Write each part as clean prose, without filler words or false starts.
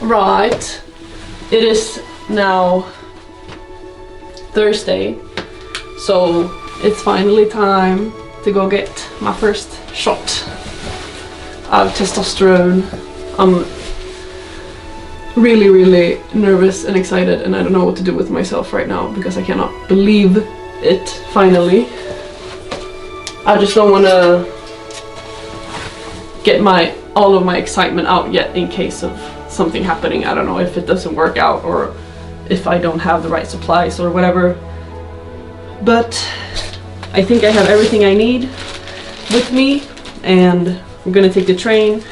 Right, it is now Thursday, so it's finally time to go get my first shot of testosterone. I'm really nervous and excited, and I don't know what to do with myself right now because I cannot believe it finally. I just don't want to get all of my excitement out yet in case of something happening. I don't know if it doesn't work out or if I don't have the right supplies or whatever. But I think I have everything I need with me, and I'm gonna take the train.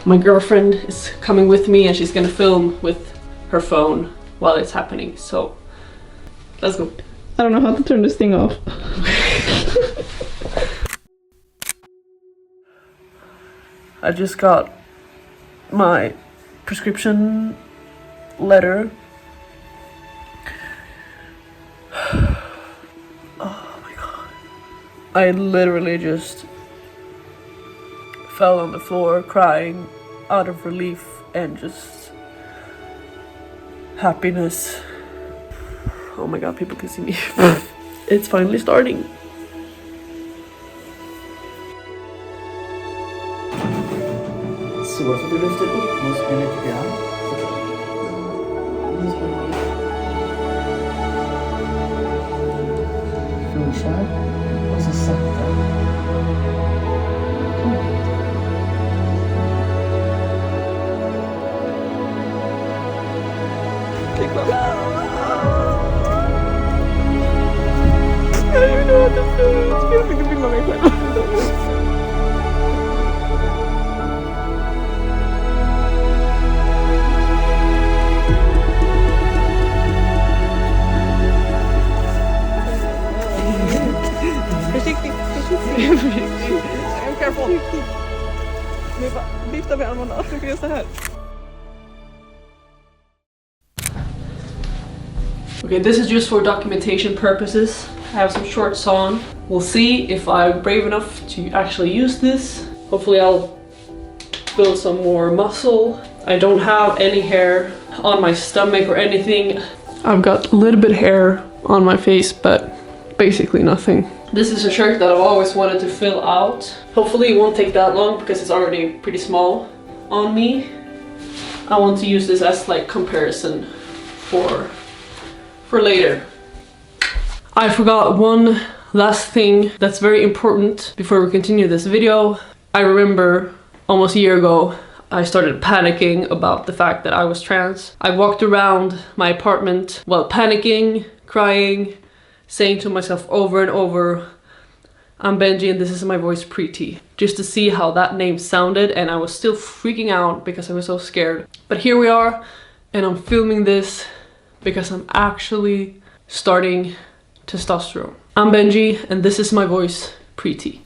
My girlfriend is coming with me and she's gonna film with her phone while it's happening. So let's go. I don't know how to turn this thing off. I just got my prescription letter. Oh my god. I literally just fell on the floor crying out of relief and just happiness. Oh my god, people can see me. It's finally starting. Så får du lyfta upp muskeln lite grann. Fortsätt. Och så sakta. Jag vet inte vad jag ska försöka filma mig själv. Försiktigt. I'm careful. Nu bara vifta med armarna. Jag ska göra så här. Okay, this is just for documentation purposes. I have some shorts on. We'll see if I'm brave enough to actually use this. Hopefully I'll build some more muscle. I don't have any hair on my stomach or anything. I've got a little bit hair on my face, but basically nothing. This is a shirt that I've always wanted to fill out. Hopefully it won't take that long because it's already pretty small on me. I want to use this as like comparison for later. I forgot one last thing that's very important before we continue this video. I remember almost a year ago I started panicking about the fact that I was trans. I walked around my apartment while panicking, crying, saying to myself over and over, I'm Benji and this is my voice Preeti, just to see how that name sounded, and I was still freaking out because I was so scared. But here we are, and I'm filming this because I'm actually starting testosterone. I'm Benji and this is my voice Preeti.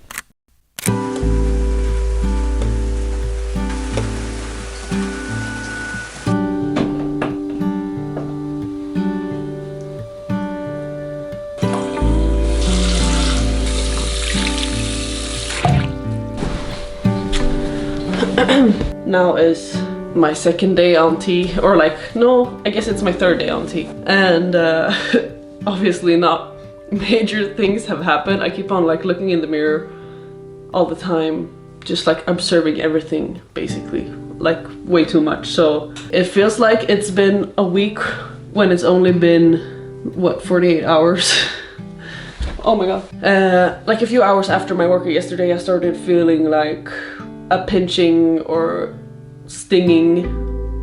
Now is my second day on T, or like, no, I guess it's my third day on T. And obviously not major things have happened. I keep on like looking in the mirror all the time, just like observing everything basically, like way too much. So it feels like it's been a week when it's only been, what, 48 hours? Oh my god. Like a few hours after my workout yesterday, I started feeling like a pinching or stinging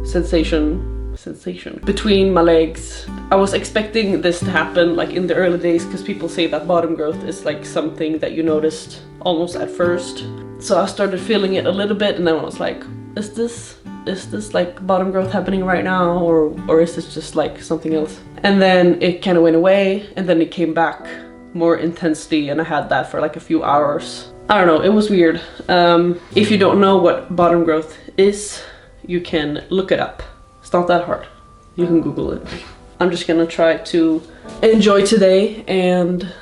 sensation between my legs. I was expecting this to happen like in the early days because people say that bottom growth is like something that you noticed almost at first. So I started feeling it a little bit, and then I was like, is this like bottom growth happening right now, or is this just like something else? And then it kind of went away, and then it came back more intensely, and I had that for like a few hours. I don't know, it was weird. If you don't know what bottom growth is, you can look it up. It's not that hard. You can Google it. I'm just gonna try to enjoy today, and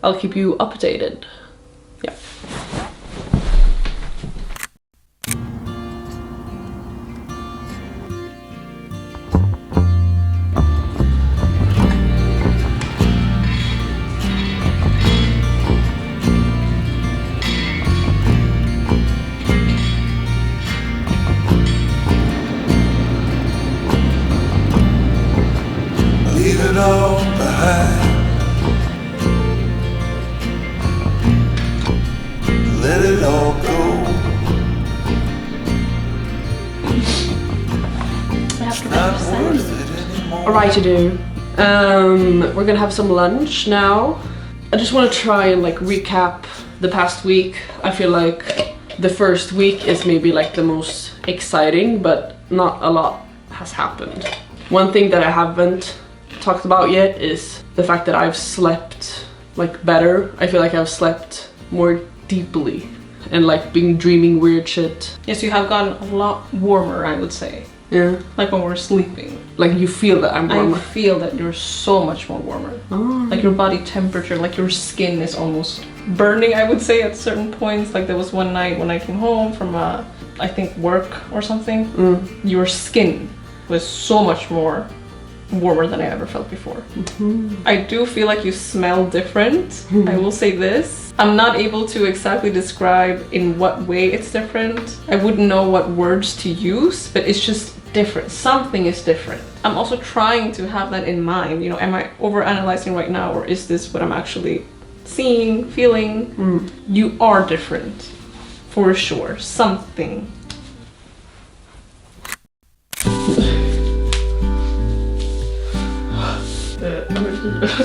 I'll keep you updated. Yeah. all go? Not worth it anymore. Alright to do. We're gonna have some lunch now. I just want to try and like recap the past week. I feel like the first week is maybe like the most exciting, but not a lot has happened. One thing that I haven't talked about yet is the fact that I've slept like better. I feel like I've slept more deeply and like been dreaming weird shit. Yes, you have gotten a lot warmer, I would say. Yeah. Like when we're sleeping. Like you feel that I'm warmer. I feel that you're so much more warmer. Oh. Like your body temperature, like your skin is almost burning, I would say, at certain points. Like there was one night when I came home from I think work or something. Your skin was so much more warmer than I ever felt before. I do feel like you smell different. I will say this. I'm not able to exactly describe in what way it's different. I wouldn't know what words to use, but it's just different. Something is different. I'm also trying to have that in mind. You know, am I overanalyzing right now, or is this what I'm actually seeing, feeling? You are different, for sure. Something.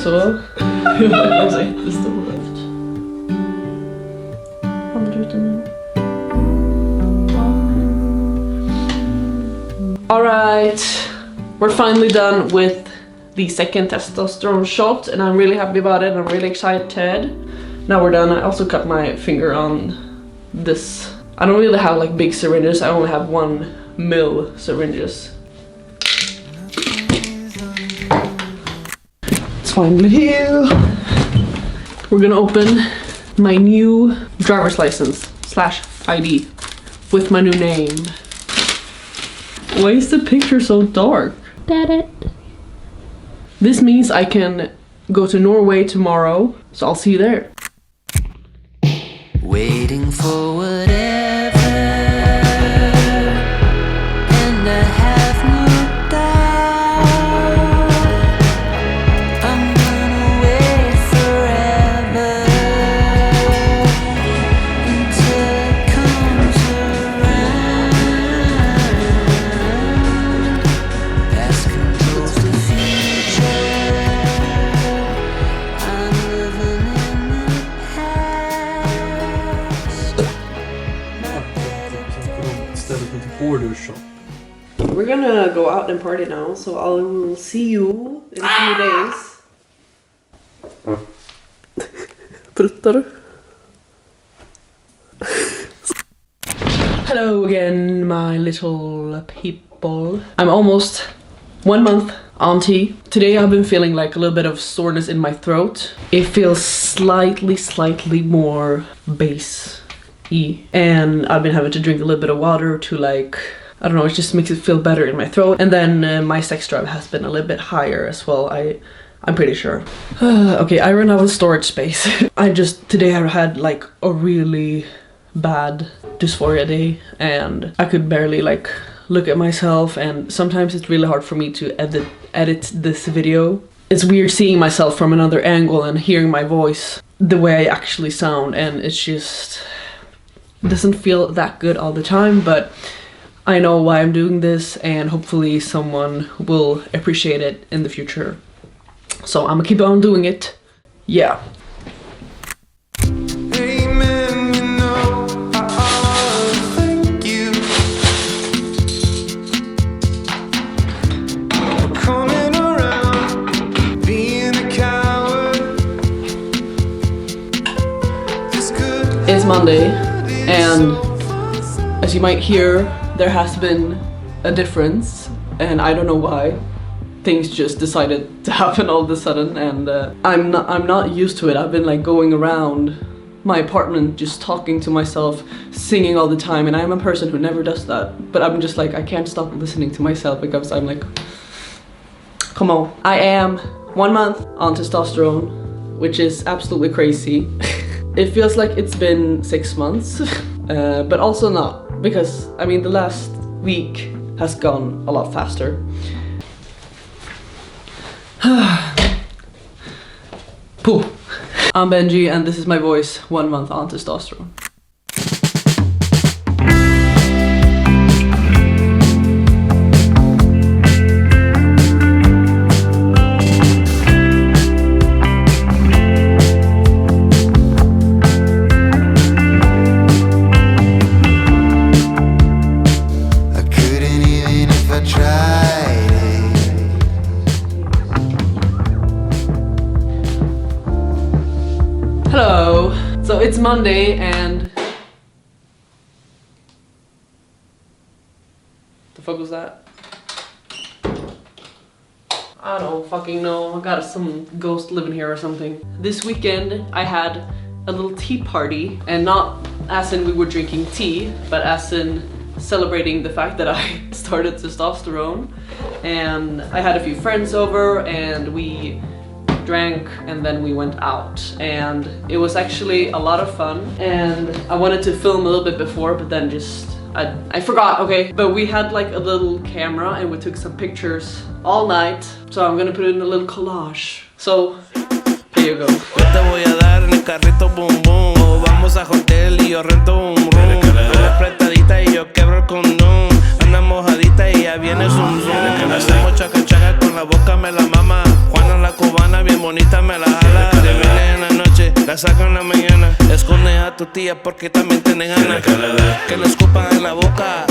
Så, jag lägger sig jättestor efter. Alright, we're finally done with the second testosterone shot and I'm really happy about it. I'm really excited. Now we're done. I also cut my finger on this. I don't really have like big syringes. I only have 1 ml syringes. It's finally here. We're gonna open my new driver's license / ID with my new name. Why is the picture so dark? This means I can go to Norway tomorrow, so I'll see you there. Waiting for whatever, and I have no doubt I'm gonna wait forever until it comes around. Past controls the future. I'm living in the past. We're gonna go out and party now, so I'll see you in a few days. Pruttar du? Hello again, my little people. I'm almost 1 month auntie. Today I've been feeling like a little bit of soreness in my throat. It feels slightly more bass-y. And I've been having to drink a little bit of water to like, I don't know, it just makes it feel better in my throat. And then my sex drive has been a little bit higher as well, I'm pretty sure. Okay, I ran out of storage space. Today I had like a really bad dysphoria day and I could barely like look at myself, and sometimes it's really hard for me to edit this video. It's weird seeing myself from another angle and hearing my voice the way I actually sound, and it's just doesn't feel that good all the time, but I know why I'm doing this and hopefully someone will appreciate it in the future. So I'm gonna keep on doing it. Yeah. Amen, you know, I thank you for coming around, being a coward. This could It's Monday, and as you might hear, there has been a difference, and I don't know why. Things just decided to happen all of a sudden, and I'm not used to it. I've been like going around my apartment just talking to myself, singing all the time, and I'm a person who never does that. But I'm just like, I can't stop listening to myself because I'm like, come on. I am 1 month on testosterone, which is absolutely crazy. It feels like it's been 6 months, but also not, because I mean the last week has gone a lot faster. Pooh. I'm Benji and this is my voice 1 month on testosterone. So it's Monday and the fuck was that? I don't fucking know. I got some ghost living here or something. This weekend I had a little tea party, and not as in we were drinking tea, but as in celebrating the fact that I started testosterone. And I had a few friends over and we drank and then we went out, and it was actually a lot of fun. And I wanted to film a little bit before, but then just I forgot, okay? But we had like a little camera and we took some pictures all night, so I'm gonna put it in a little collage. So here you go. Yo te voy a dar en el carrito boom boom. O vamos a hotel y yo rento un room. Anda apretadita y yo quebro el condón. Anda mojadita y ya viene zoom zoom. Hacemos chaca chaca con la boca me la mama. Juana la cubana bien bonita me la jala. Te viene en la noche, la saca en la mañana. Esconde a tu tía porque también tiene ganas. Que le escupan en la boca.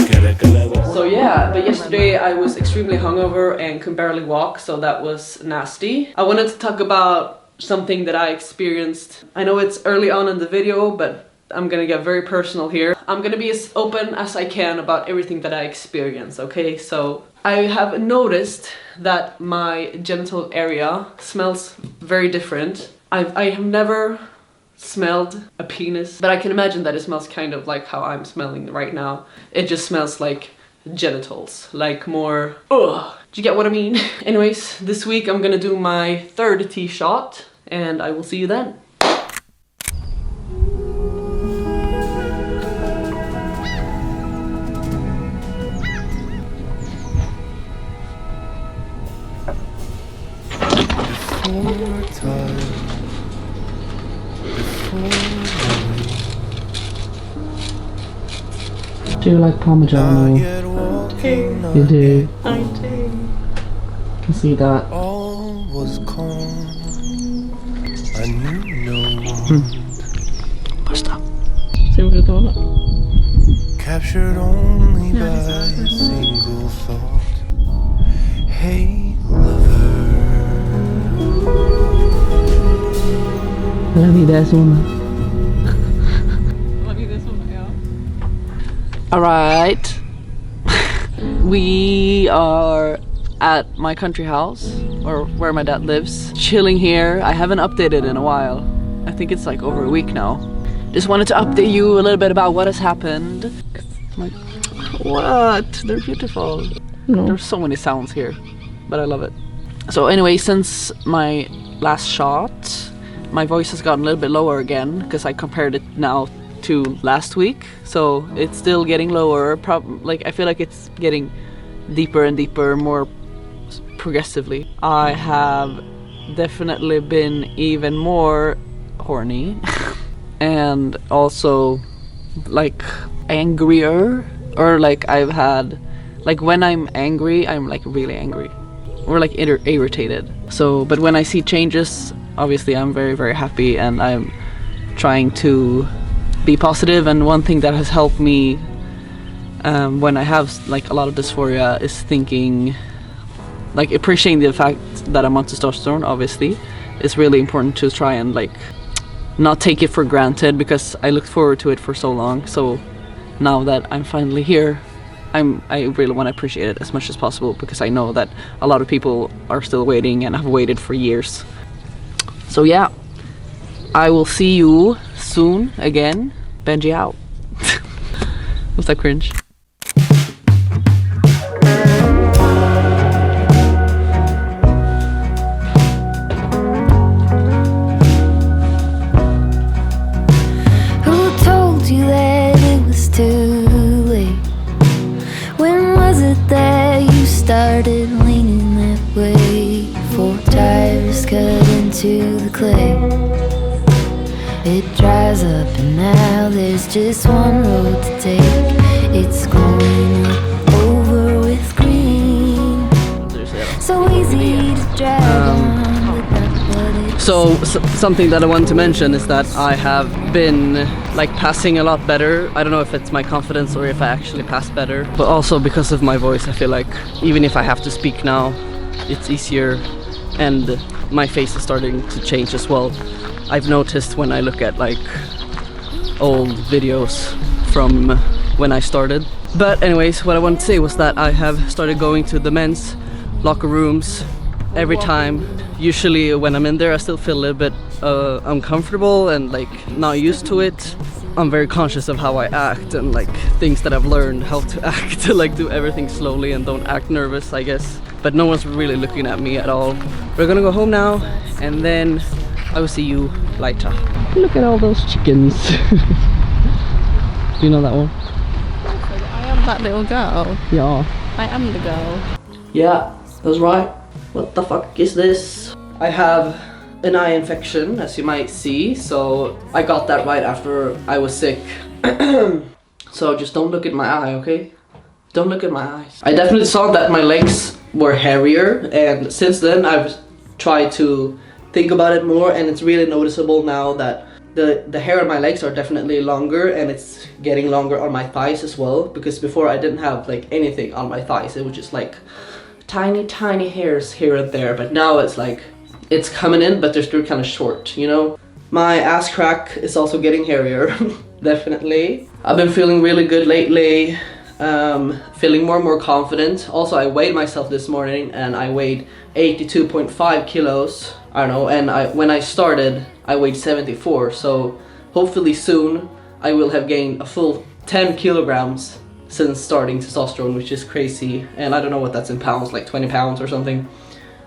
So yeah, but yesterday I was extremely hungover and could barely walk, so that was nasty. I wanted to talk about something that I experienced. I know it's early on in the video, but I'm gonna get very personal here. I'm gonna be as open as I can about everything that I experience, okay? So I have noticed that my genital area smells very different. I have never smelled a penis, but I can imagine that it smells kind of like how I'm smelling right now. It just smells like genitals, like more ugh. Do you get what I mean? Anyways, this week I'm gonna do my 3rd tea shot and I will see you then. Do you like Parmigiano? You do. I do. Can see that. All was calm. I knew no one. Basta. Ser vad du talar. Captured only by a single thought. Hey, lover. La vida es una. Alright. We are at my country house, or where my dad lives, chilling here. I haven't updated in a while. I think it's like over a week now. Just wanted to update you a little bit about what has happened. Like, what? They're beautiful. No. There's so many sounds here, but I love it. So anyway, since my last shot, my voice has gotten a little bit lower again because I compared it now to last week, so it's still getting lower. Like I feel like it's getting deeper and deeper, more progressively. I have definitely been even more horny and also like angrier, or like I've had, like when I'm angry, I'm like really angry or like irritated. So, but when I see changes, obviously I'm very, very happy, and I'm trying to be positive. And one thing that has helped me when I have like a lot of dysphoria is thinking, like appreciating the fact that I'm on testosterone. Obviously it's really important to try and like not take it for granted, because I looked forward to it for so long. So now that I'm finally here, I really want to appreciate it as much as possible, because I know that a lot of people are still waiting and have waited for years. So yeah, I will see you soon again. Benji out. Was that cringe? Who told you that it was too late? When was it that you started leaning that way? 4 tires cut into the clay. It dries up and now there's just one road to take. It's going up over with green. So easy to drag on, but that's what it's So something that I want to mention is that I have been like passing a lot better. I don't know if it's my confidence or if I actually pass better, but also because of my voice, I feel like even if I have to speak now, it's easier. And my face is starting to change as well. I've noticed when I look at like old videos from when I started. But anyways, what I wanted to say was that I have started going to the men's locker rooms every time. Usually when I'm in there I still feel a little bit uncomfortable and like not used to it. I'm very conscious of how I act and like things that I've learned how to act, to like do everything slowly and don't act nervous, I guess. But no one's really looking at me at all. We're gonna go home now and then I will see you later. Look at all those chickens. Do you know that one? I am that little girl. Yeah. I am the girl. Yeah, that's right. What the fuck is this? I have an eye infection, as you might see, so I got that right after I was sick. So just don't look at my eye, okay? Don't look at my eyes. I definitely saw that my legs were hairier, and since then I've tried to think about it more, and it's really noticeable now that the hair on my legs are definitely longer, and it's getting longer on my thighs as well, because before I didn't have like anything on my thighs. It was just like tiny hairs here and there, but now it's like it's coming in, but they're still kind of short, you know? My ass crack is also getting hairier, definitely. I've been feeling really good lately, feeling more and more confident. Also, I weighed myself this morning and I weighed 82.5 kilos. I don't know, and when I started, I weighed 74, so hopefully soon I will have gained a full 10 kilograms since starting testosterone, which is crazy. And I don't know what that's in pounds, like 20 pounds or something.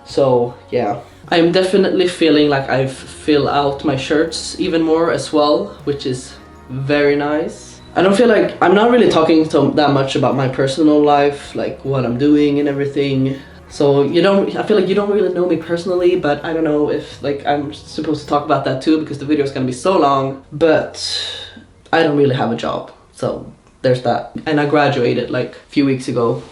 So yeah, I'm definitely feeling like I've filled out my shirts even more as well, which is very nice. I don't feel like I'm not really talking that much about my personal life, like what I'm doing and everything. So I feel like you don't really know me personally, but I don't know if like I'm supposed to talk about that too, because the video is gonna be so long. But I don't really have a job, so there's that. And I graduated like a few weeks ago.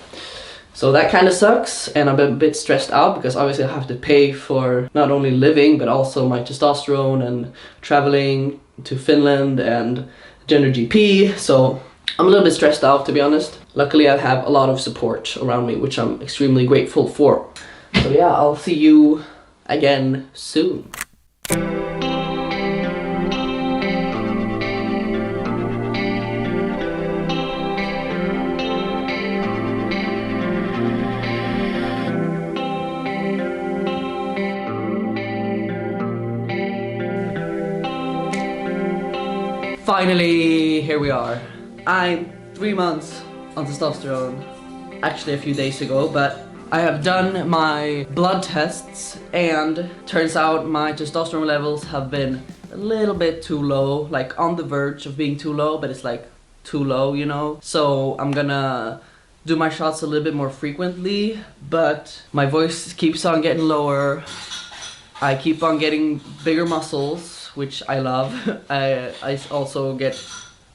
So that kind of sucks, and I'm a bit stressed out because obviously I have to pay for not only living but also my testosterone and traveling to Finland and gender GP. So I'm a little bit stressed out, to be honest. Luckily I have a lot of support around me, which I'm extremely grateful for. So yeah, I'll see you again soon. Finally, here we are. I'm 3 months on testosterone, actually a few days ago, but I have done my blood tests and turns out my testosterone levels have been a little bit too low, like on the verge of being too low, but it's like too low, you know? So I'm gonna do my shots a little bit more frequently, but my voice keeps on getting lower. I keep on getting bigger muscles, which I love. I also get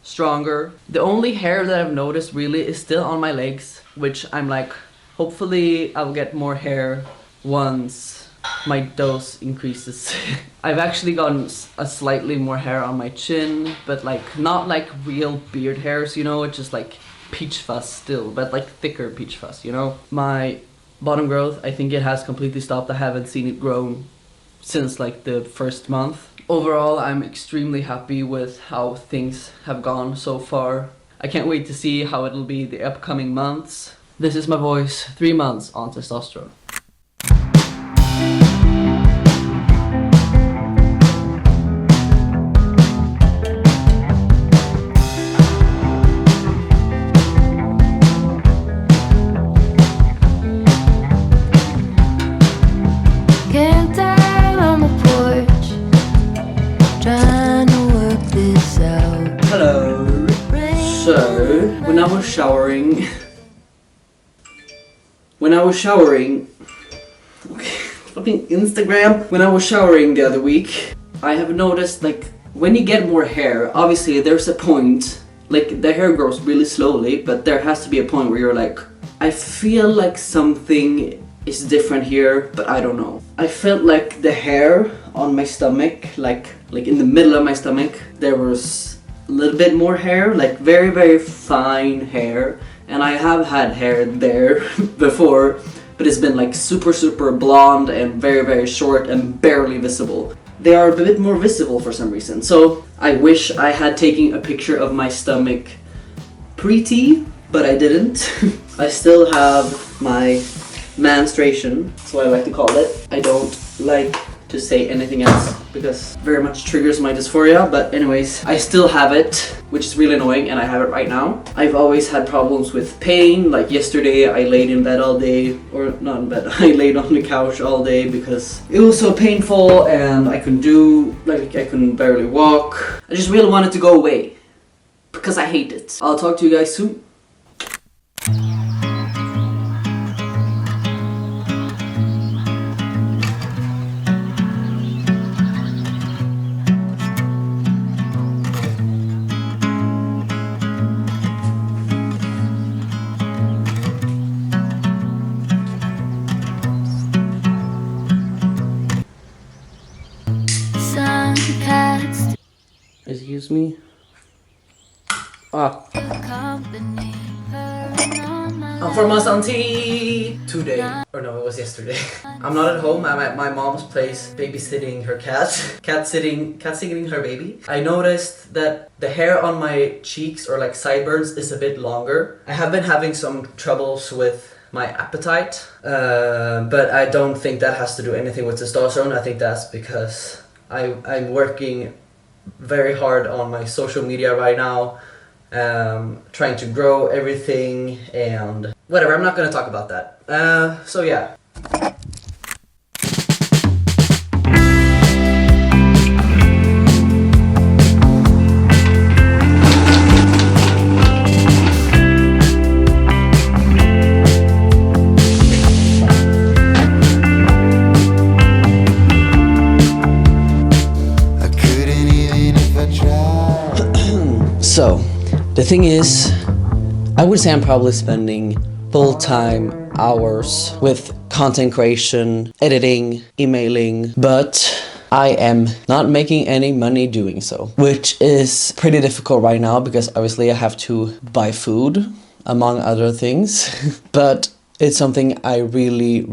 stronger. The only hair that I've noticed really is still on my legs, which I'm like, hopefully I'll get more hair once my dose increases. I've actually gotten a slightly more hair on my chin, but like not like real beard hairs, you know, it's just like peach fuzz still, but like thicker peach fuzz, you know. My bottom growth, I think it has completely stopped. I haven't seen it grown since like the first month. Overall, I'm extremely happy with how things have gone so far. I can't wait to see how it'll be the upcoming months. This is my voice, 3 months on testosterone. When I was showering, okay, fucking Instagram. When I was showering the other week, I have noticed like when you get more hair, obviously there's a point, like the hair grows really slowly, but there has to be a point where you're like, I feel like something is different here, but I don't know. I felt like the hair on my stomach, like in the middle of my stomach, there was a little bit more hair, like very fine hair. And I have had hair there before, but it's been like super blonde and very short and barely visible. They are a bit more visible for some reason. So I wish I had taken a picture of my stomach pre-T, but I didn't. I still have my menstruation, that's what I like to call it. I don't like to say anything else because very much triggers my dysphoria, but anyways, I still have it, which is really annoying, and I have it right now. I've always had problems with pain. Like yesterday I laid in bed all day, or not in bed, I laid on the couch all day because it was so painful and I couldn't barely walk. I just really wanted to go away because I hate it. I'll talk to you guys soon. Some cats Excuse me. accompany her on my I'm for my auntie today. Or no, it was yesterday. I'm not at home. I'm at my mom's place babysitting her cat. Cat sitting her baby. I noticed that the hair on my cheeks or like sideburns is a bit longer. I have been having some troubles with my appetite, but I don't think that has to do anything with testosterone. I think that's because I'm working very hard on my social media right now, trying to grow everything and whatever. I'm not gonna talk about that. So yeah. I couldn't even if I tried. So, the thing is, I would say I'm probably spending full-time hours with content creation, editing, emailing, but I am not making any money doing so, which is pretty difficult right now because obviously I have to buy food, among other things, but it's something I really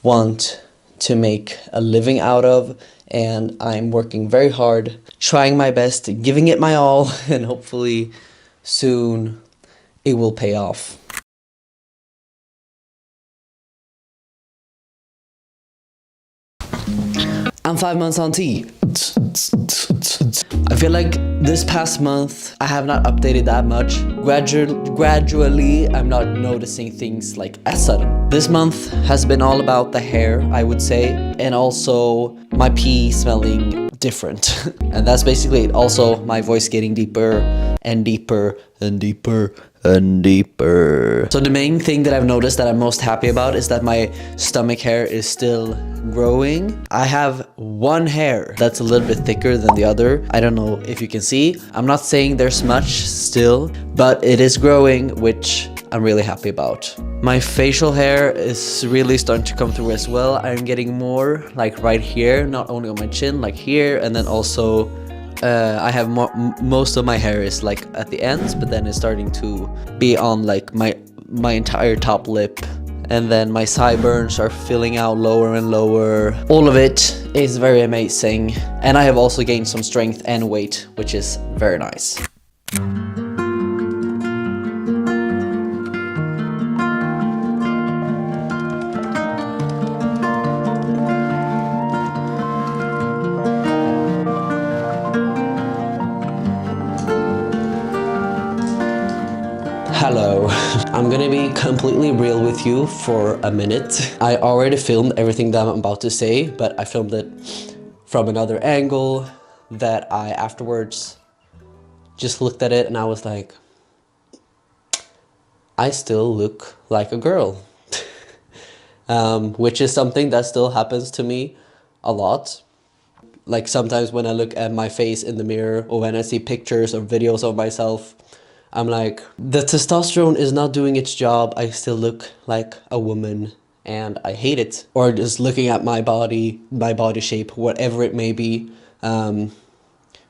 want to make a living out of, and I'm working very hard, trying my best, giving it my all, and hopefully soon it will pay off. I'm 5 months on T. I feel like this past month I have not updated that much. Gradually I'm not noticing things like as sudden. This month has been all about the hair, I would say, and also my pee smelling different. And that's basically it. Also my voice getting deeper and deeper and deeper and deeper. So the main thing that I've noticed that I'm most happy about is that my stomach hair is still growing. I have one hair that's a little bit thicker than the other. I don't know if you can see. I'm not saying there's much still, but it is growing, which I'm really happy about. My facial hair is really starting to come through as well. I'm getting more like right here, not only on my chin, like here, and then also I have most of my hair is like at the ends, but then it's starting to be on like my entire top lip, and then my sideburns are filling out lower and lower. All of it is very amazing, and I have also gained some strength and weight, which is very nice. Hello. I'm gonna be completely real with you for a minute. I already filmed everything that I'm about to say, but I filmed it from another angle that I afterwards just looked at it and I was like, I still look like a girl. Which is something that still happens to me a lot. Like sometimes when I look at my face in the mirror or when I see pictures or videos of myself, I'm like, the testosterone is not doing its job. I still look like a woman and I hate it. Or just looking at my body shape, whatever it may be,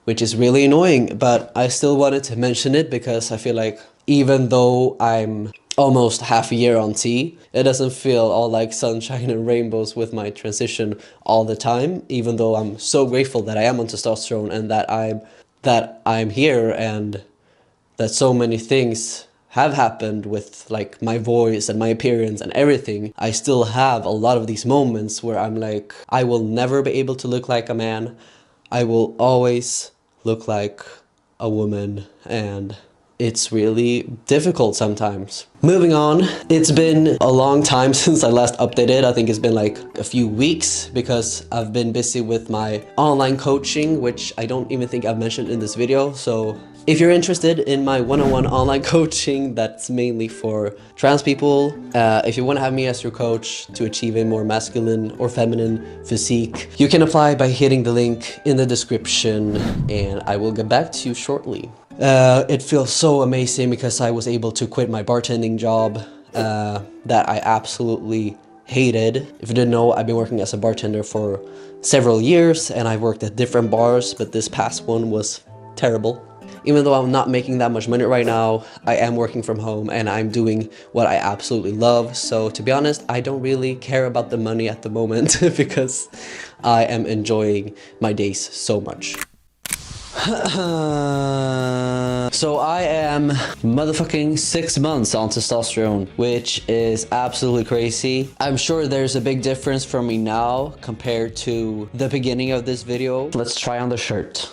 which is really annoying. But I still wanted to mention it because I feel like even though I'm almost half a year on T. It doesn't feel all like sunshine and rainbows with my transition all the time, even though I'm so grateful that I am on testosterone and that I'm here and that so many things have happened with like my voice and my appearance and everything. I still have a lot of these moments where I'm like, I will never be able to look like a man. I will always look like a woman, and it's really difficult sometimes. Moving on, it's been a long time since I last updated. I think it's been like a few weeks because I've been busy with my online coaching, which I don't even think I've mentioned in this video. So if you're interested in my one-on-one online coaching, that's mainly for trans people. If you want to have me as your coach to achieve a more masculine or feminine physique, you can apply by hitting the link in the description, and I will get back to you shortly. It feels so amazing because I was able to quit my bartending job that I absolutely hated. If you didn't know, I've been working as a bartender for several years and I've worked at different bars, but this past one was terrible. Even though I'm not making that much money right now, I am working from home and I'm doing what I absolutely love. So to be honest, I don't really care about the money at the moment because I am enjoying my days so much. So I am motherfucking 6 months on testosterone, which is absolutely crazy. I'm sure there's a big difference for me now compared to the beginning of this video. Let's try on the shirt.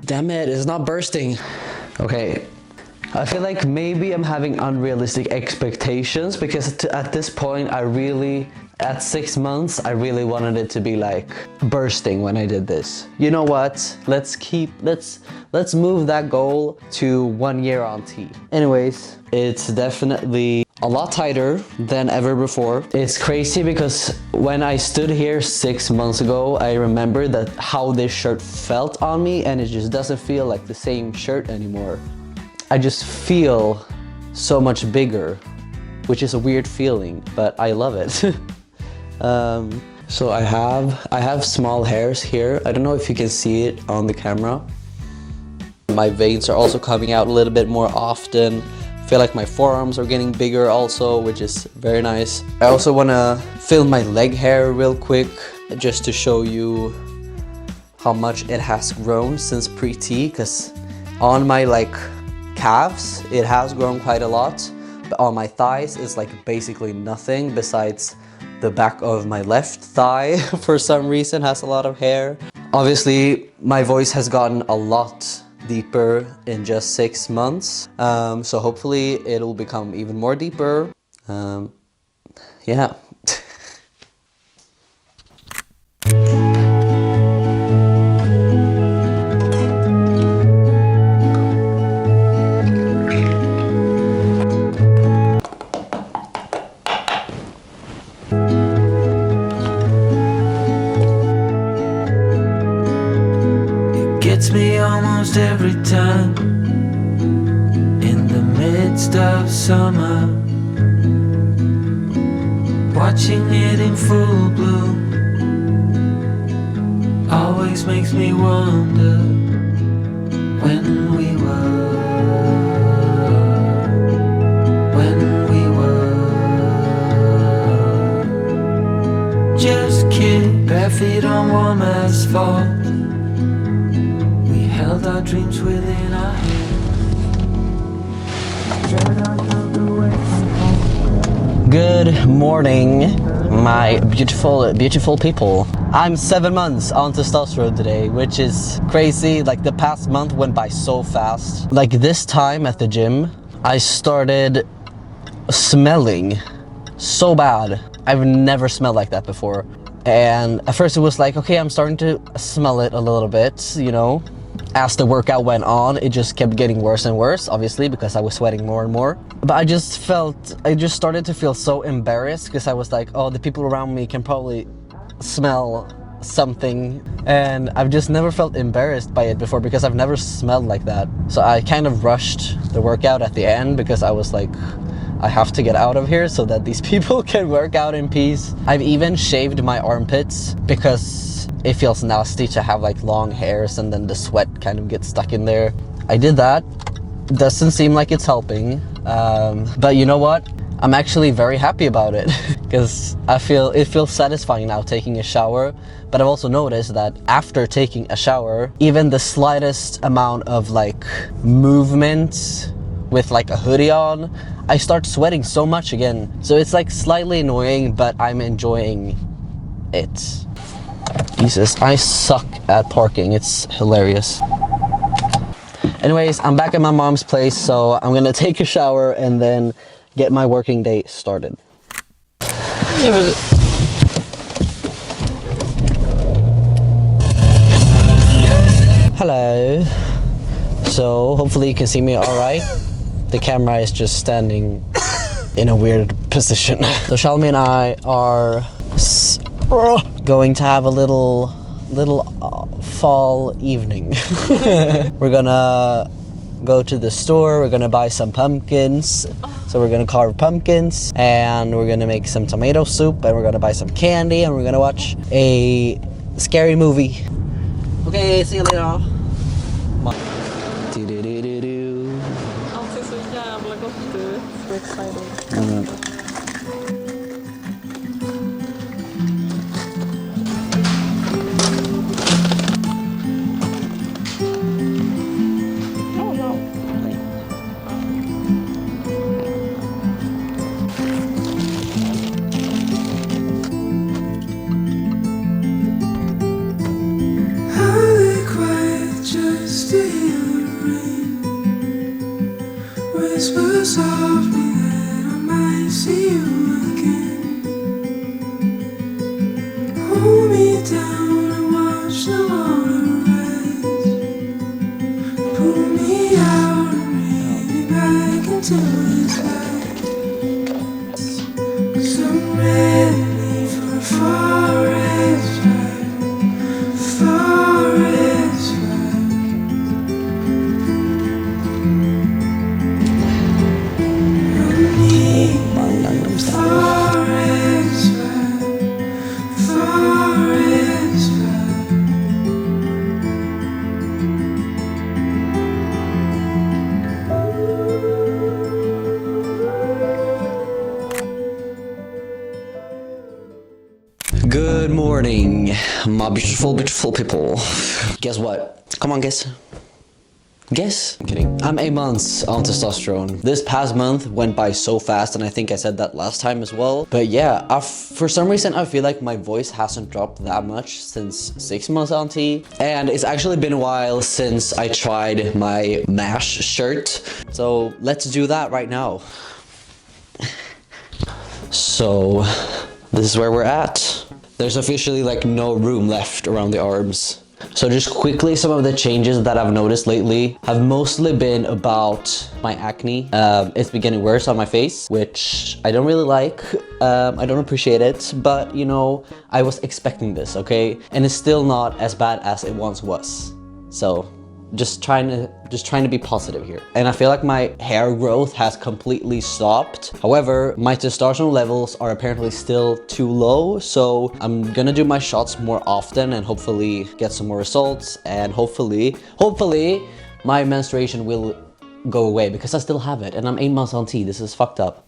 Damn it, it's not bursting. Okay, I feel like maybe I'm having unrealistic expectations because at this point at 6 months, I really wanted it to be like bursting when I did this. You know what? Let's move that goal to 1 year on T. Anyways, it's definitely a lot tighter than ever before. It's crazy because when I stood here 6 months ago, I remember that how this shirt felt on me, and it just doesn't feel like the same shirt anymore. I just feel so much bigger, which is a weird feeling, but I love it. So I have small hairs here. I don't know if you can see it on the camera. My veins are also coming out a little bit more often. I feel like my forearms are getting bigger also, which is very nice. I also want to film my leg hair real quick just to show you how much it has grown since pre-T, because on my like calves it has grown quite a lot, but on my thighs it's like basically nothing besides the back of my left thigh for some reason has a lot of hair. Obviously my voice has gotten a lot deeper in just 6 months, so hopefully it'll become even more deeper. Yeah. Gets me almost every time in the midst of summer, watching it in full bloom always makes me wonder when we were just kids, bare feet on warm asphalt. Held our dreams within our hands. Good morning, my beautiful people. I'm 7 months on testosterone today, which is crazy. Like the past month went by so fast. Like this time at the gym, I started smelling so bad. I've never smelled like that before. And at first it was like, okay, I'm starting to smell it a little bit, you know. As the workout went on, it just kept getting worse and worse, obviously, because I was sweating more and more. But I just started to feel so embarrassed because I was like, oh, the people around me can probably smell something. And I've just never felt embarrassed by it before because I've never smelled like that. So I kind of rushed the workout at the end because I was like, I have to get out of here so that these people can work out in peace. I've even shaved my armpits because it feels nasty to have like long hairs and then the sweat kind of gets stuck in there. I did that Doesn't seem like it's helping, but you know what? I'm actually very happy about it because it feels satisfying now taking a shower. But I've also noticed that after taking a shower, even the slightest amount of like movement with like a hoodie on, I start sweating so much again. So it's like slightly annoying, but I'm enjoying it. Jesus, I suck at parking. It's hilarious. Anyways, I'm back at my mom's place, so I'm gonna take a shower and then get my working day started. Hello. So hopefully you can see me all right. The camera is just standing in a weird position. So Shalmi and I are going to have a little fall evening. We're gonna go to the store, we're gonna buy some pumpkins. So we're gonna carve pumpkins and we're gonna make some tomato soup and we're gonna buy some candy and we're gonna watch a scary movie. Okay, see you later. Do-do-do-do-do. Allt ser så jävla gott ut. So excited. Whisper softly that I might see you again. Hold me down and watch the water rise. Pull me out and bring me back into this life. 'Cause I'm ready for a forest fire. Forest fire. Good morning, my beautiful, beautiful people. Guess what? Come on, guess. Guess? I'm kidding. I'm 8 months on testosterone. This past month went by so fast, and I think I said that last time as well. But yeah, for some reason I feel like my voice hasn't dropped that much since 6 months on T. And it's actually been a while since I tried my MASH shirt. So let's do that right now. So this is where we're at. There's officially like no room left around the arms. So just quickly, some of the changes that I've noticed lately have mostly been about my acne. It's been getting worse on my face, which I don't really like. I don't appreciate it, but you know, I was expecting this, okay? And it's still not as bad as it once was. So just trying to be positive here. And I feel like my hair growth has completely stopped. However, my testosterone levels are apparently still too low, so I'm gonna do my shots more often and hopefully get some more results, and hopefully my menstruation will go away, because I still have it and I'm 8 months on T. This is fucked up.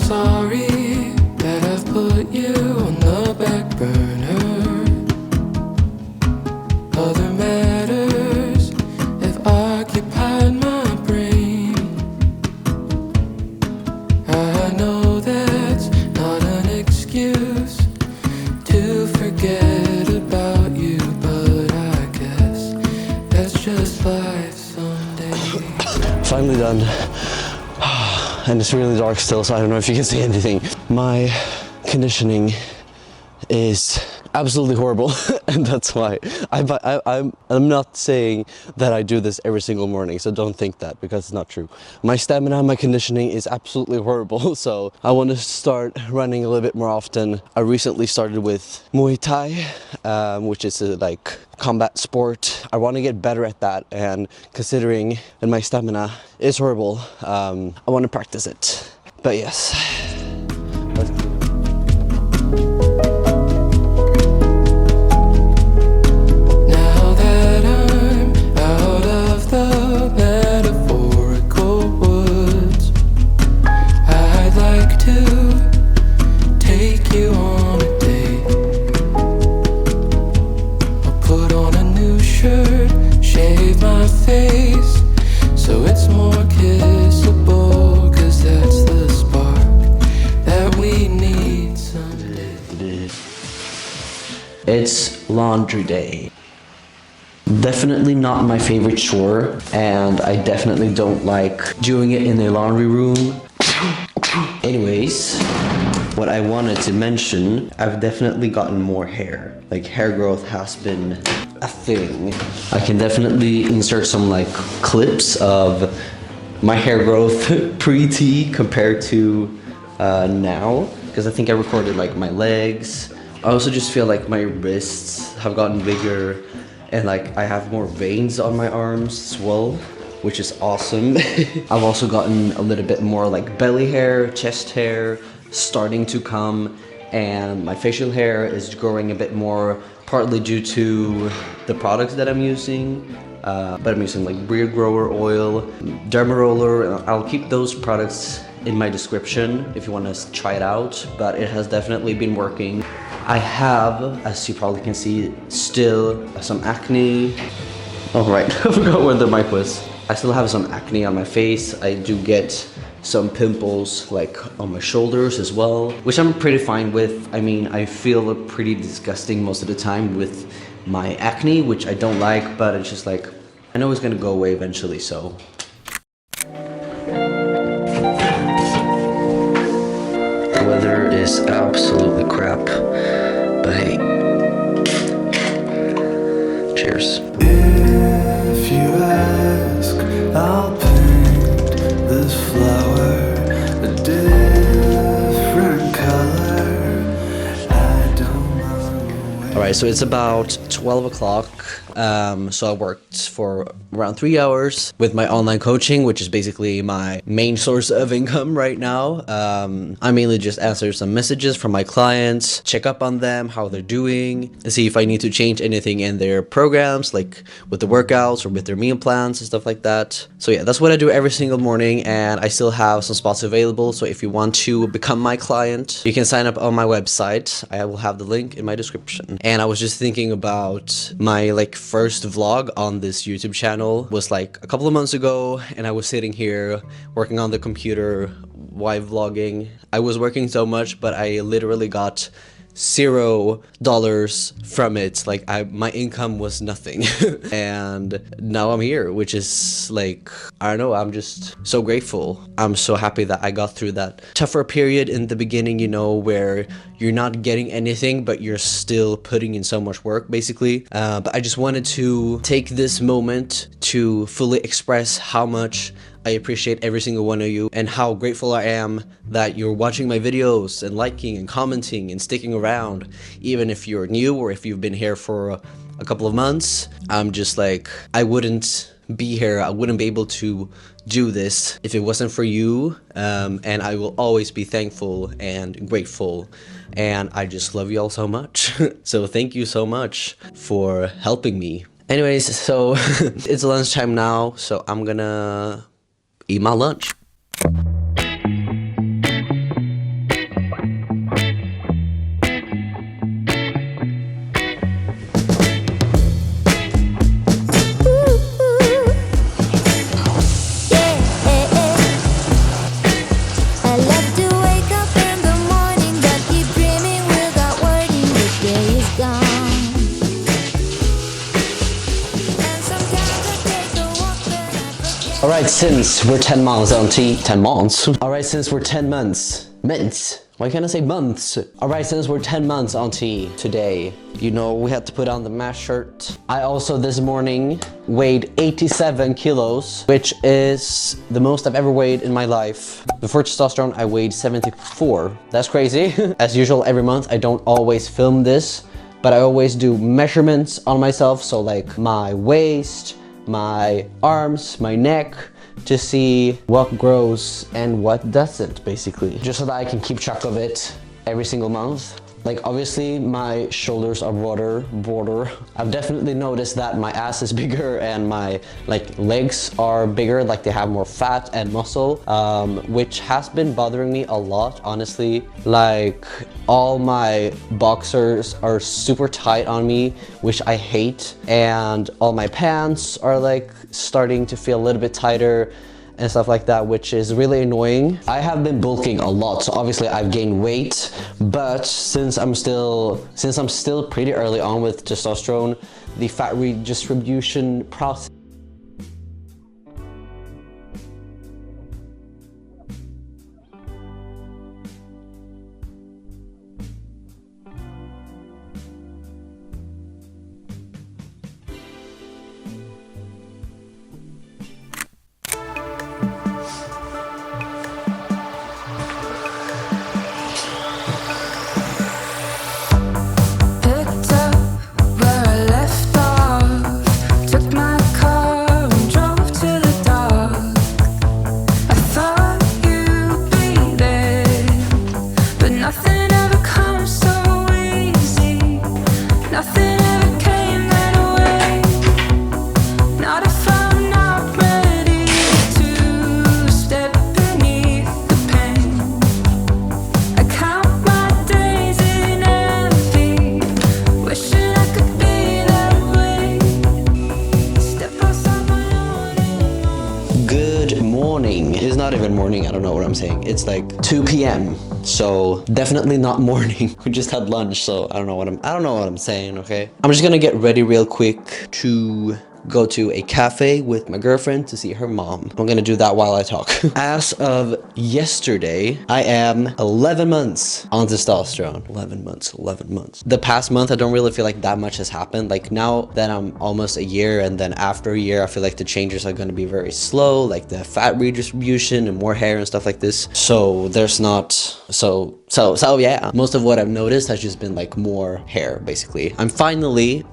Sorry that I've put you on the back burner. Other matters have occupied my brain. I know that's not an excuse to forget about you, but I guess that's just life someday. Finally done. And it's really dark still, so I don't know if you can see anything. My conditioning is absolutely horrible. And that's why I'm not saying that I do this every single morning, so don't think that, because it's not true. My stamina, my conditioning is absolutely horrible, so I want to start running a little bit more often. I recently started with Muay Thai, which is a like combat sport. I want to get better at that, and considering that my stamina is horrible, I want to practice it. But yes. Now that I'm out of the metaphorical woods, I'd like to take you on a date. I'll put on a new shirt, shave my face, so it's more kissable, 'cause that's the spark that we need someday. It's laundry day. Definitely not my favorite chore, and I definitely don't like doing it in the laundry room. Anyways, what I wanted to mention, I've definitely gotten more hair. Like, hair growth has been a thing. I can definitely insert some like clips of my hair growth pre-T compared to now, because I think I recorded like my legs. I also just feel like my wrists have gotten bigger, and like I have more veins on my arms as well, which is awesome. I've also gotten a little bit more like belly hair, chest hair starting to come, and my facial hair is growing a bit more, partly due to the products that I'm using. But I'm using like beard grower oil, derma roller, and I'll keep those products in my description if you want to try it out, but it has definitely been working. I have, as you probably can see, still some acne. Oh right, I forgot where the mic was. I still have some acne on my face. I do get some pimples like on my shoulders as well, which I'm pretty fine with. I mean, I feel pretty disgusting most of the time with my acne, which I don't like, but it's just like, I know it's gonna go away eventually, so. The weather is absolutely crap, but hey, cheers. If you ask, I'll paint this flower a different color. I don't know. All right, so it's about 12 o'clock. So I worked for around 3 hours with my online coaching, which is basically my main source of income right now. I mainly just answer some messages from my clients, check up on them, how they're doing, and see if I need to change anything in their programs, like with the workouts or with their meal plans and stuff like that. So yeah, that's what I do every single morning, and I still have some spots available. So if you want to become my client, you can sign up on my website. I will have the link in my description. And I was just thinking about my like first vlog on this YouTube channel was like a couple of months ago, and I was sitting here working on the computer while vlogging. I was working so much, but I literally got $0 from it. Like my income was nothing. And now I'm here, which is like, I don't know, I'm just so grateful. I'm so happy that I got through that tougher period in the beginning, you know, where you're not getting anything, but you're still putting in so much work, basically. But I just wanted to take this moment to fully express how much I appreciate every single one of you, and how grateful I am that you're watching my videos and liking and commenting and sticking around. Even if you're new or if you've been here for a couple of months, I'm just like, I wouldn't be here, I wouldn't be able to do this if it wasn't for you. And I will always be thankful and grateful, and I just love you all so much. So thank you so much for helping me. Anyways, so it's lunchtime now, so I'm gonna eat my lunch. Alright, since we're 10 months on T, 10 months? Alright, since we're 10 months, Why can't I say months? Alright, since we're 10 months on T today, you know, we had to put on the mask shirt. I also this morning weighed 87 kilos, which is the most I've ever weighed in my life. Before testosterone, I weighed 74. That's crazy. As usual, every month, I don't always film this, but I always do measurements on myself. So like my waist, my arms, my neck, to see what grows and what doesn't, basically. Just so that I can keep track of it every single month. Like obviously my shoulders are broader. I've definitely noticed that my ass is bigger and my like legs are bigger, like they have more fat and muscle, which has been bothering me a lot, honestly. Like all my boxers are super tight on me, which I hate, and all my pants are like starting to feel a little bit tighter and stuff like that, which is really annoying. I have been bulking a lot, so obviously I've gained weight, but since I'm still pretty early on with testosterone, the fat redistribution process Picked up where I left off, took my car and drove to the dock. I thought you'd be there, but nothing ever comes so easy. Nothing ever came that way. Not if I'm not ready to step beneath the pain. I count my days in envy, wishing I could be that way. Step outside my own. Good morning. It's not even morning, I don't know what I'm saying. It's like 2 p.m. So definitely not morning. We just had lunch, so I don't know what I'm saying, okay? I'm just gonna get ready real quick to go to a cafe with my girlfriend to see her mom. I'm gonna do that while I talk. As of yesterday, I am 11 months on testosterone. 11 months. The past month, I don't really feel like that much has happened. Like now that I'm almost a year, and then after a year, I feel like the changes are gonna be very slow, like the fat redistribution and more hair and stuff like this. So there's not, so yeah, most of what I've noticed has just been like more hair, basically. I'm finally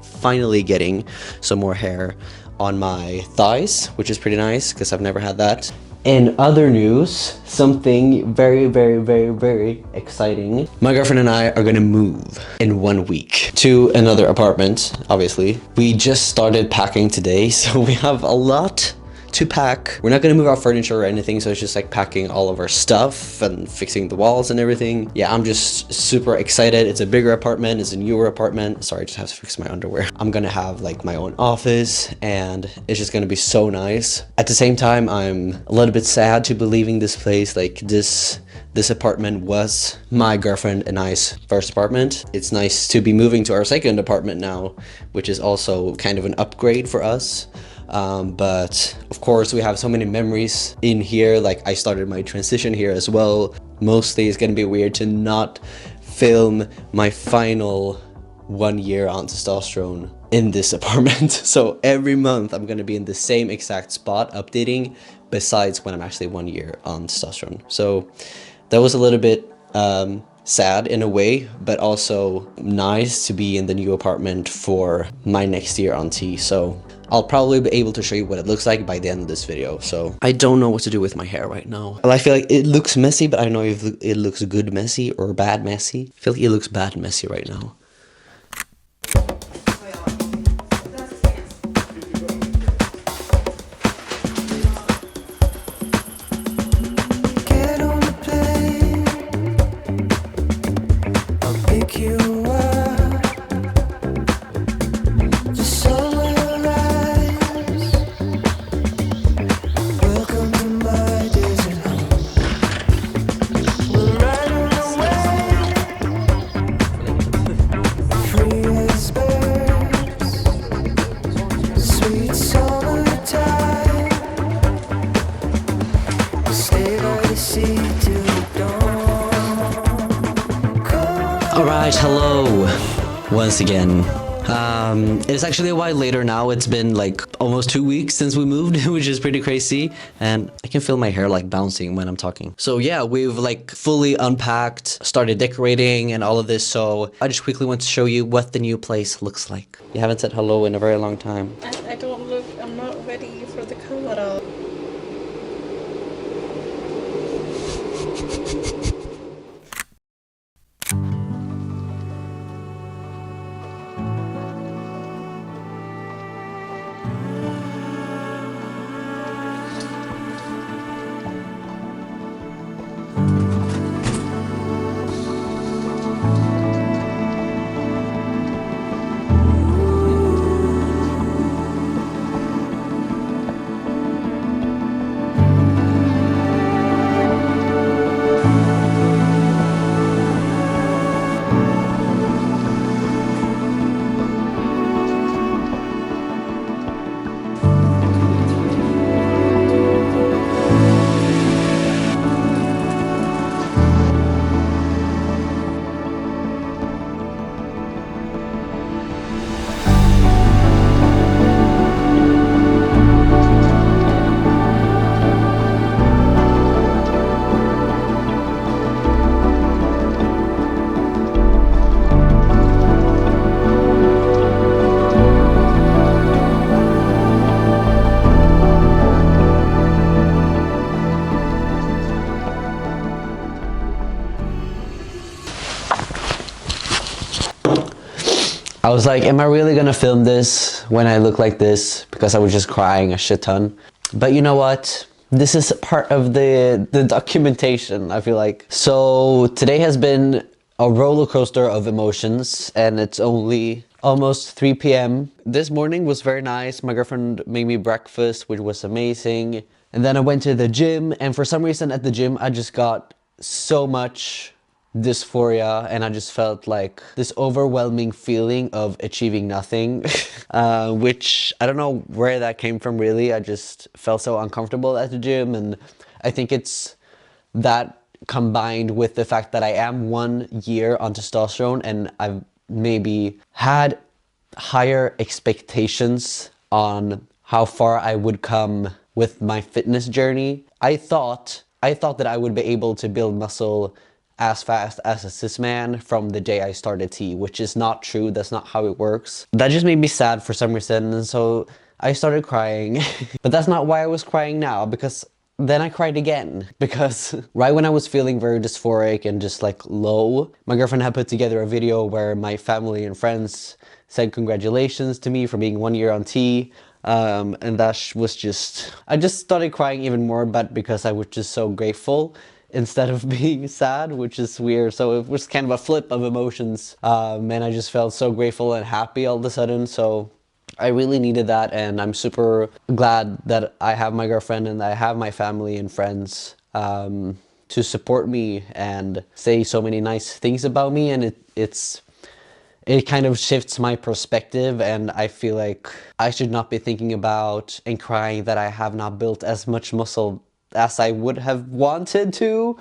getting some more hair on my thighs, which is pretty nice because I've never had that. In other news, something very exciting. My girlfriend and I are gonna move in 1 week to another apartment, obviously. We just started packing today, so we have a lot to pack. We're not gonna move our furniture or anything, so it's just like packing all of our stuff and fixing the walls and everything. Yeah, I'm just super excited. It's a bigger apartment, it's a newer apartment. Sorry, I just have to fix my underwear. I'm gonna have like my own office, and it's just gonna be so nice. At the same time, I'm a little bit sad to be leaving this place. Like this apartment was my girlfriend and I's first apartment. It's nice to be moving to our second apartment now, which is also kind of an upgrade for us. But of course we have so many memories in here. Like I started my transition here as well. Mostly it's gonna be weird to not film my final 1 year on testosterone in this apartment. So every month I'm gonna be in the same exact spot updating, besides when I'm actually 1 year on testosterone. So that was a little bit sad in a way, but also nice to be in the new apartment for my next year on T. So I'll probably be able to show you what it looks like by the end of this video. So I don't know what to do with my hair right now. Well, I feel like it looks messy, but I don't know if it looks good messy or bad messy. I feel like it looks bad messy right now. Get on the plane, I'll pick you up. The sun rise. Welcome to my desert home. We're right on the way. Alright, hello once again. It's actually a while later now. It's been like almost 2 weeks since we moved, which is pretty crazy. And I can feel my hair like bouncing when I'm talking. So yeah, we've like fully unpacked, started decorating and all of this. So I just quickly want to show you what the new place looks like. You haven't said hello in a very long time. I don't look, I'm not ready for the camera. I was like, am I really gonna film this when I look like this? Because I was just crying a shit ton. But you know what? This is part of the documentation, I feel like. So today has been a roller coaster of emotions, and it's only almost 3 p.m. This morning was very nice. My girlfriend made me breakfast, which was amazing. And then I went to the gym, and for some reason at the gym, I just got so much dysphoria, and I just felt like this overwhelming feeling of achieving nothing, which I don't know where that came from really. I just felt so uncomfortable at the gym, and I think it's that combined with the fact that I am 1 year on testosterone, and I've maybe had higher expectations on how far I would come with my fitness journey. I thought that I would be able to build muscle as fast as a cis man from the day I started T, which is not true. That's not how it works. That just made me sad for some reason, and so I started crying. But that's not why I was crying now, because then I cried again. Because right when I was feeling very dysphoric and just like low, my girlfriend had put together a video where my family and friends said congratulations to me for being 1 year on T. And that was just, I just started crying even more, but because I was just so grateful instead of being sad, which is weird. So it was kind of a flip of emotions, and I just felt so grateful and happy all of a sudden. So I really needed that, and I'm super glad that I have my girlfriend and that I have my family and friends to support me and say so many nice things about me. And it kind of shifts my perspective, and I feel like I should not be thinking about and crying that I have not built as much muscle as I would have wanted to.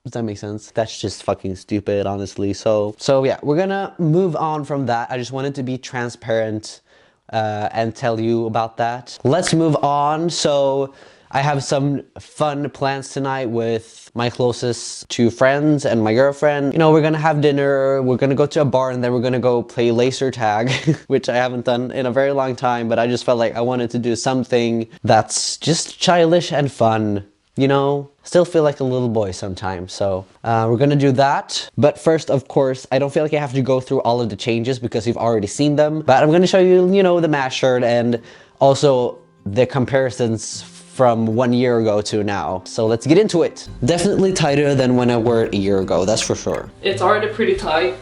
Does that make sense? That's just fucking stupid, honestly. So yeah, we're gonna move on from that. I just wanted to be transparent and tell you about that. Let's move on. So I have some fun plans tonight with my closest 2 friends and my girlfriend. You know, we're gonna have dinner, we're gonna go to a bar, and then we're gonna go play laser tag, which I haven't done in a very long time, but I just felt like I wanted to do something that's just childish and fun. You know, still feel like a little boy sometimes. So we're gonna do that. But first, of course, I don't feel like I have to go through all of the changes because you've already seen them. But I'm gonna show you, you know, the MASH shirt and also the comparisons from 1 year ago to now. So let's get into it. Definitely tighter than when I wore it a year ago, that's for sure. It's already pretty tight,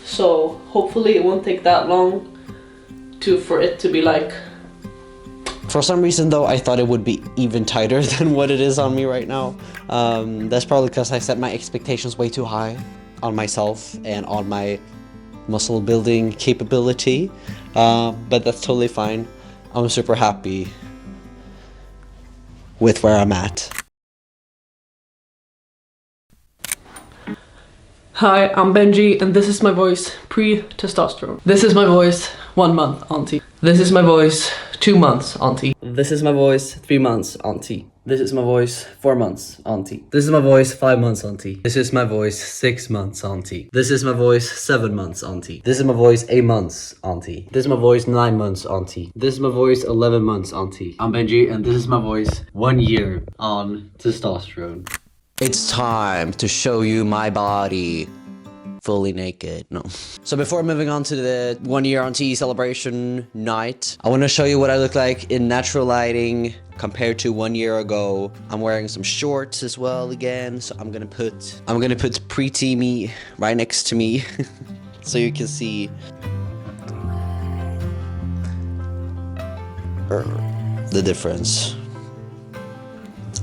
so hopefully it won't take that long for it to be like. For some reason though, I thought it would be even tighter than what it is on me right now. That's probably because I set my expectations way too high on myself and on my muscle building capability. But that's totally fine. I'm super happy with where I'm at. Hi, I'm Benji, and this is my voice pre-testosterone. This is my voice 1 month, auntie. This is my voice 2 months, auntie. This is my voice 3 months, auntie. This is my voice 4 months, auntie. This is my voice 5 months, auntie. This is my voice 6 months, auntie. This is my voice 7 months, auntie. This is my voice 8 months, auntie. This is my voice 9 months, auntie. This is my voice 11 months, auntie. I'm Benji, and this is my voice 1 year on testosterone. It's time to show you my body. Fully naked, no. So before moving on to the 1 year on T celebration night, I want to show you what I look like in natural lighting compared to 1 year ago. I'm wearing some shorts as well again, so I'm gonna put pretty me right next to me so you can see the difference.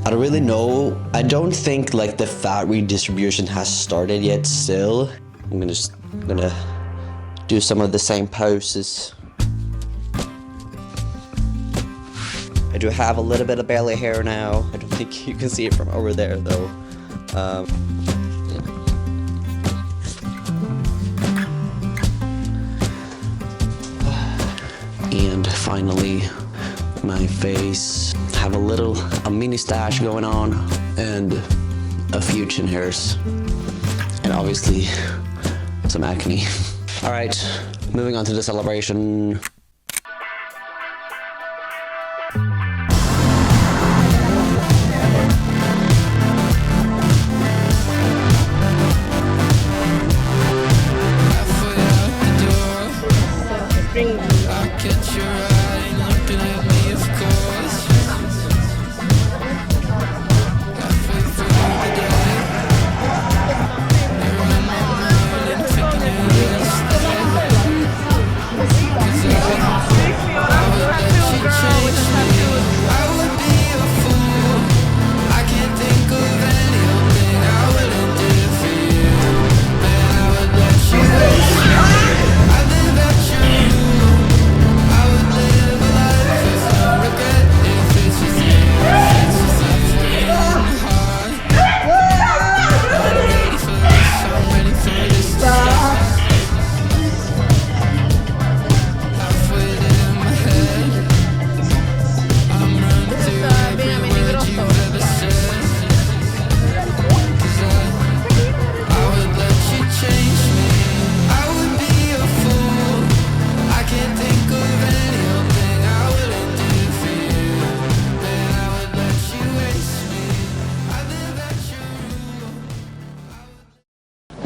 I don't really know. I don't think like the fat redistribution has started yet still. I'm gonna do some of the same poses. I do have a little bit of belly hair now. I don't think you can see it from over there though. And finally, my face. Have a mini stash going on and a few chin hairs and obviously some acne. All right, moving on to the celebration.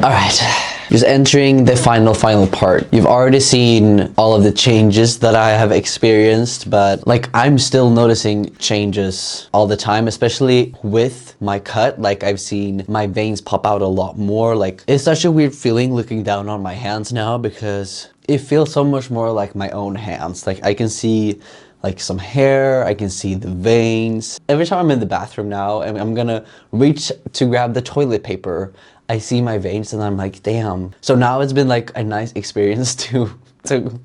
Alright, just entering the final part. You've already seen all of the changes that I have experienced, but like I'm still noticing changes all the time, especially with my cut. Like I've seen my veins pop out a lot more. Like it's such a weird feeling looking down on my hands now because it feels so much more like my own hands. Like I can see like some hair, I can see the veins. Every time I'm in the bathroom now and I'm gonna reach to grab the toilet paper, I see my veins and I'm like, damn. So now it's been like a nice experience to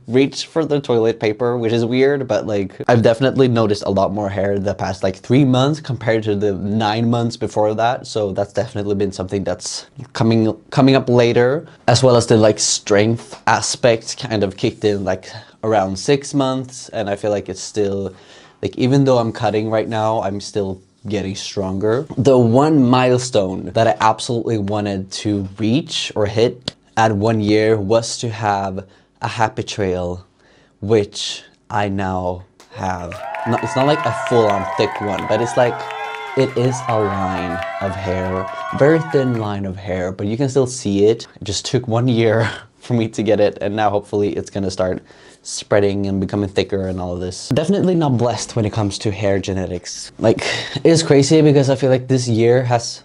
reach for the toilet paper, which is weird, but like I've definitely noticed a lot more hair the past like 3 months compared to the 9 months before that. So that's definitely been something that's coming up later, as well as the like strength aspect kind of kicked in like around 6 months. And I feel like it's still like, even though I'm cutting right now, I'm still getting stronger. The one milestone that I absolutely wanted to reach or hit at 1 year was to have a happy trail, which I now have. It's not like a full-on thick one, but it's like, it is a line of hair, very thin line of hair, but you can still see it. It just took 1 year for me to get it, and now hopefully it's gonna start spreading and becoming thicker and all of this. Definitely not blessed when it comes to hair genetics. Like, it's crazy because I feel like this year has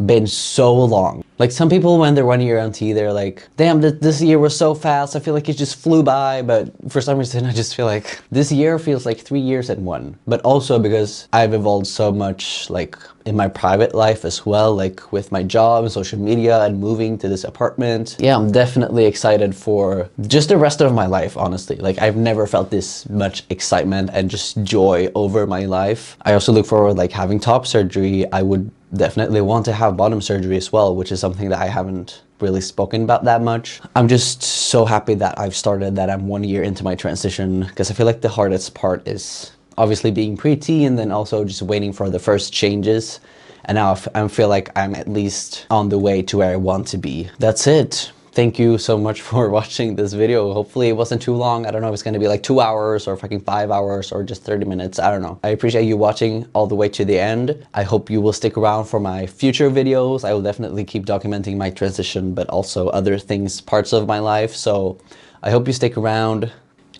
been so long. Like some people when they're 1 year on T, they're like, damn, this year was so fast. I feel like it just flew by. But for some reason, I just feel like this year feels like 3 years in one. But also because I've evolved so much like in my private life as well, like with my job and social media and moving to this apartment. Yeah, I'm definitely excited for just the rest of my life, honestly. Like I've never felt this much excitement and just joy over my life. I also look forward like having top surgery. I would definitely want to have bottom surgery as well, which is something that I haven't really spoken about that much. I'm just so happy that I've started, that I'm 1 year into my transition, because I feel like the hardest part is obviously being preteen and then also just waiting for the first changes. And now I feel like I'm at least on the way to where I want to be. That's it. Thank you so much for watching this video. Hopefully it wasn't too long. I don't know if it's gonna be like 2 hours or fucking 5 hours or just 30 minutes. I don't know. I appreciate you watching all the way to the end. I hope you will stick around for my future videos. I will definitely keep documenting my transition, but also other things, parts of my life. So I hope you stick around.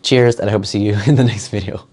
Cheers, and I hope to see you in the next video.